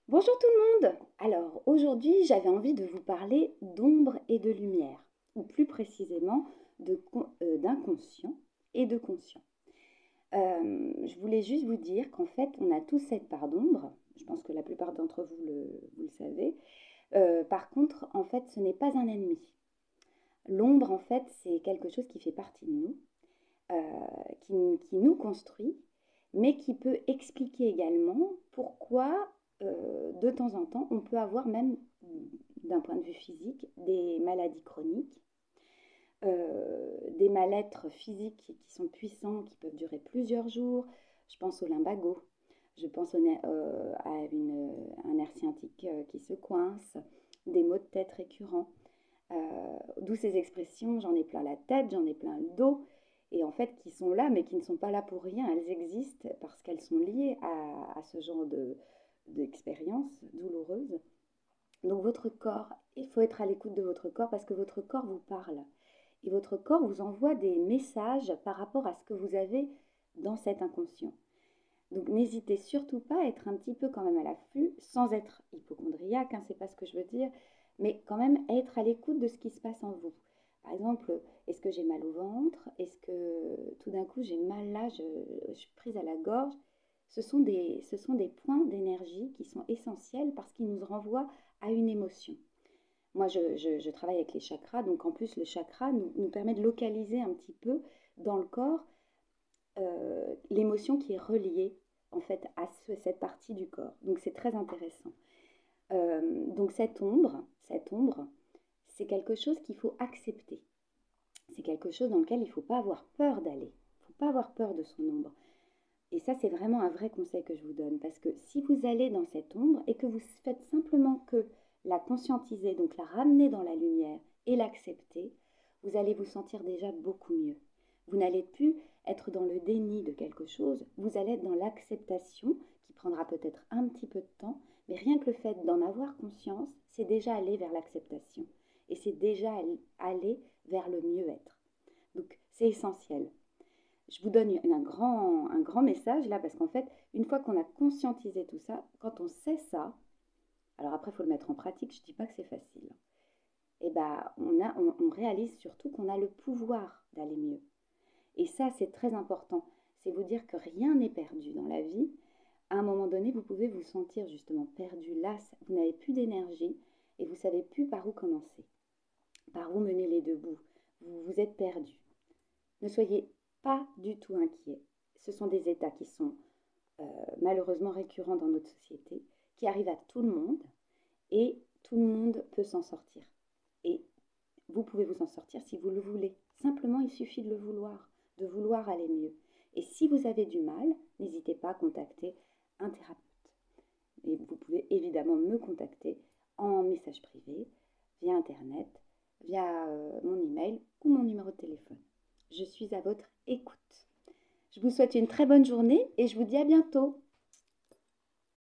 Bonjour tout le monde! Alors aujourd'hui j'avais envie de vous parler d'ombre et de lumière, ou plus précisément d'inconscient et de conscient. Je voulais juste vous dire qu'en fait on a tous cette part d'ombre, je pense que la plupart d'entre vous le savez. Par contre en fait ce n'est pas un ennemi. L'ombre en fait c'est quelque chose qui fait partie de nous, qui nous construit, mais qui peut expliquer également pourquoi, de temps en temps, on peut avoir même, d'un point de vue physique, des maladies chroniques, des mal-être physiques qui sont puissants, qui peuvent durer plusieurs jours. Je pense au lumbago, je pense à un nerf sciatique qui se coince, des maux de tête récurrents. D'où ces expressions, j'en ai plein la tête, j'en ai plein le dos, et en fait qui sont là, mais qui ne sont pas là pour rien. Elles existent parce qu'elles sont liées à ce genre d'expérience douloureuse. Donc votre corps, il faut être à l'écoute de votre corps parce que votre corps vous parle. Et votre corps vous envoie des messages par rapport à ce que vous avez dans cet inconscient. Donc n'hésitez surtout pas à être un petit peu quand même à l'affût, sans être hypochondriaque, hein, c'est pas ce que je veux dire, mais quand même être à l'écoute de ce qui se passe en vous. Par exemple, est-ce que j'ai mal au ventre? Est-ce que tout d'un coup j'ai mal là, je suis prise à la gorge? Ce sont des points d'énergie qui sont essentiels parce qu'ils nous renvoient à une émotion. Moi, je travaille avec les chakras, donc en plus le chakra nous permet de localiser un petit peu dans le corps l'émotion qui est reliée en fait à cette partie du corps. Donc c'est très intéressant. Donc cette ombre, c'est quelque chose qu'il faut accepter. C'est quelque chose dans lequel il ne faut pas avoir peur d'aller. Il ne faut pas avoir peur de son ombre. Et ça, c'est vraiment un vrai conseil que je vous donne. Parce que si vous allez dans cette ombre et que vous faites simplement que la conscientiser, donc la ramener dans la lumière et l'accepter, vous allez vous sentir déjà beaucoup mieux. Vous n'allez plus être dans le déni de quelque chose, vous allez être dans l'acceptation qui prendra peut-être un petit peu de temps, mais rien que le fait d'en avoir conscience, c'est déjà aller vers l'acceptation et c'est déjà aller vers le mieux-être. Donc c'est essentiel. Je vous donne un grand message là, parce qu'en fait, une fois qu'on a conscientisé tout ça, quand on sait ça, alors après, il faut le mettre en pratique, je ne dis pas que c'est facile, et ben, on réalise surtout qu'on a le pouvoir d'aller mieux. Et ça, c'est très important. C'est vous dire que rien n'est perdu dans la vie. À un moment donné, vous pouvez vous sentir justement perdu, là, vous n'avez plus d'énergie et vous ne savez plus par où commencer, par où mener les deux bouts. Vous vous êtes perdu. Ne soyez pas du tout inquiets. Ce sont des états qui sont malheureusement récurrents dans notre société, qui arrivent à tout le monde et tout le monde peut s'en sortir. Et vous pouvez vous en sortir si vous le voulez. Simplement, il suffit de vouloir aller mieux. Et si vous avez du mal, n'hésitez pas à contacter un thérapeute. Et vous pouvez évidemment me contacter en message privé, via Internet, via mon email ou mon numéro de téléphone. Je suis à votre écoute. Je vous souhaite une très bonne journée et je vous dis à bientôt.